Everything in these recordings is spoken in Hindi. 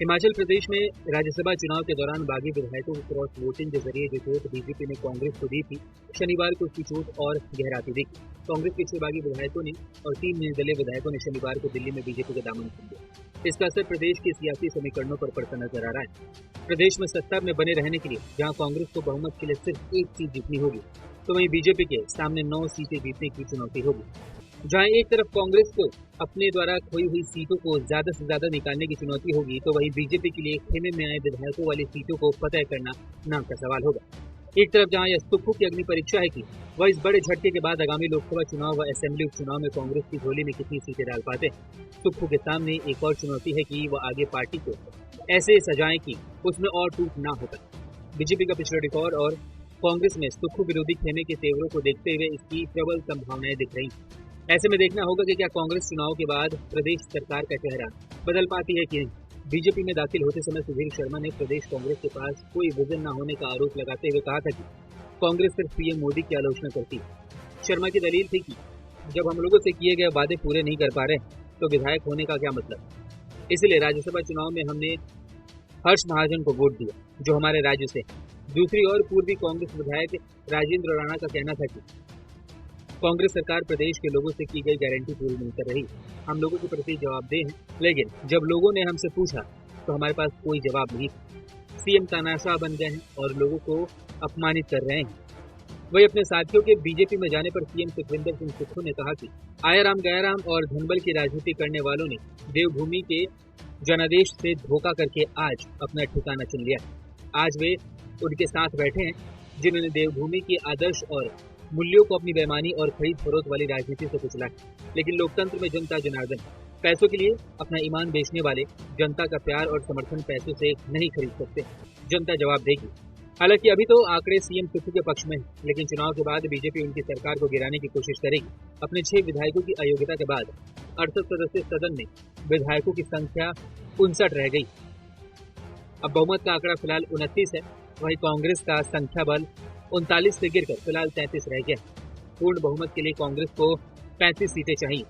हिमाचल प्रदेश में राज्यसभा चुनाव के दौरान बागी विधायकों को क्रॉस वोटिंग के जरिए जो चोट बीजेपी ने कांग्रेस को दी थी, शनिवार को उसकी चोट और गहराती दिखी। कांग्रेस के 6 बागी विधायकों ने और 3 निर्दलीय विधायकों ने शनिवार को दिल्ली में बीजेपी का दामन थाम लिया। इसका असर प्रदेश के सियासी समीकरणों पर पड़ता नजर आ रहा है। प्रदेश में सत्ता में बने रहने के लिए जहां कांग्रेस को बहुमत के लिए सिर्फ 1 सीट जीतनी होगी, तो वहीं बीजेपी के सामने 9 सीटें जीतने की चुनौती होगी। जहां एक तरफ कांग्रेस को अपने द्वारा खोई हुई सीटों को ज्यादा से ज्यादा निकालने की चुनौती होगी, तो वहीं बीजेपी के लिए खेमे में आए विधायकों वाली सीटों को फतह करना नाम का सवाल होगा। एक तरफ जहां यह तुक्कू की अग्नि परीक्षा है कि वह इस बड़े झटके के बाद आगामी लोकसभा चुनाव व असेंबली उपचुनाव में कांग्रेस की झोली में कितनी सीटें डाल पाते हैं। तुक्कू के सामने एक और चुनौती है कि वह आगे पार्टी को ऐसे सजाएं कि उसमें और टूट ना हो पाए। बीजेपी का पिछड़ा रिकॉर्ड और कांग्रेस में तुक्कू विरोधी खेमे के तेवरों को देखते हुए इसकी प्रबल संभावनाएं दिख रही। ऐसे में देखना होगा कि क्या कांग्रेस चुनाव के बाद प्रदेश सरकार का चेहरा बदल पाती है कि नहीं। बीजेपी में दाखिल होते समय सुधीर शर्मा ने प्रदेश कांग्रेस के पास कोई विजन न होने का आरोप लगाते हुए कहा था कि कांग्रेस सिर्फ पीएम मोदी की आलोचना करती है। शर्मा की दलील थी कि जब हम लोगों से किए गए वादे पूरे नहीं कर पा रहे तो विधायक होने का क्या मतलब। इसलिए राज्यसभा चुनाव में हमने हर्ष महाजन को वोट दिया, जो हमारे राज्य से। दूसरी ओर पूर्वी कांग्रेस विधायक राजेंद्र राणा का कहना था कि कांग्रेस सरकार प्रदेश के लोगों से की गई गारंटी पूरी नहीं कर रही। हम लोगों के प्रति जवाबदेह हैं, लेकिन जब लोगों ने हमसे पूछा तो हमारे पास कोई जवाब नहीं था। सीएम तानाशाह बन गए हैं और लोगों को अपमानित कर रहे हैं। वही अपने साथियों के बीजेपी में जाने पर सीएम सुखविंदर सिंह सुक्खू ने कहा कि आया राम गया राम और धनबल की राजनीति करने वालों ने देवभूमि के जनादेश से धोखा करके आज अपना ठिकाना चुन लिया। आज वे उनके साथ बैठे हैं जिन्होंने देवभूमि के आदर्श और मूल्यों को अपनी बेईमानी और खरीद फरोख्त वाली राजनीति से कुचला है। लेकिन लोकतंत्र में जनता जनार्दन, पैसों के लिए अपना ईमान बेचने वाले जनता का प्यार और समर्थन पैसों से नहीं खरीद सकते। जनता जवाब देगी। हालांकि अभी तो आंकड़े सीएम सुक्खू के पक्ष में हैं, लेकिन चुनाव के बाद बीजेपी उनकी सरकार को गिराने की कोशिश करेगी। अपने 6 विधायकों की अयोग्यता के बाद 68 सदस्यीय सदन में विधायकों की संख्या 59 रह गई। अब बहुमत का आंकड़ा फिलहाल 29 है। वहीं कांग्रेस का संख्या बल 39 से गिरकर फिलहाल 33 रह गया। पूर्ण बहुमत के लिए कांग्रेस को 35 सीटें चाहिए।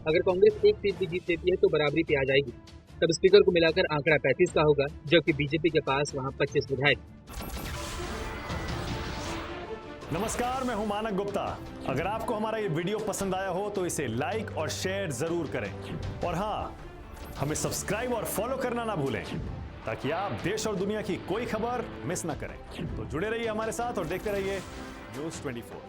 अगर कांग्रेस 1 सीट भी जीत लेती है तो बराबरी पे आ जाएगी। तब स्पीकर को मिलाकर आंकड़ा 35 का होगा, जबकि बीजेपी के पास वहां 25 विधायक। नमस्कार, मैं हूं मानक गुप्ता। अगर आपको हमारा ये वीडियो पसंद आया हो तो इसे लाइक और शेयर जरूर करें, और हाँ, हमें सब्सक्राइब और फॉलो करना ना भूलें ताकि आप देश और दुनिया की कोई खबर मिस ना करें। तो जुड़े रहिए हमारे साथ और देखते रहिए न्यूज़ 24।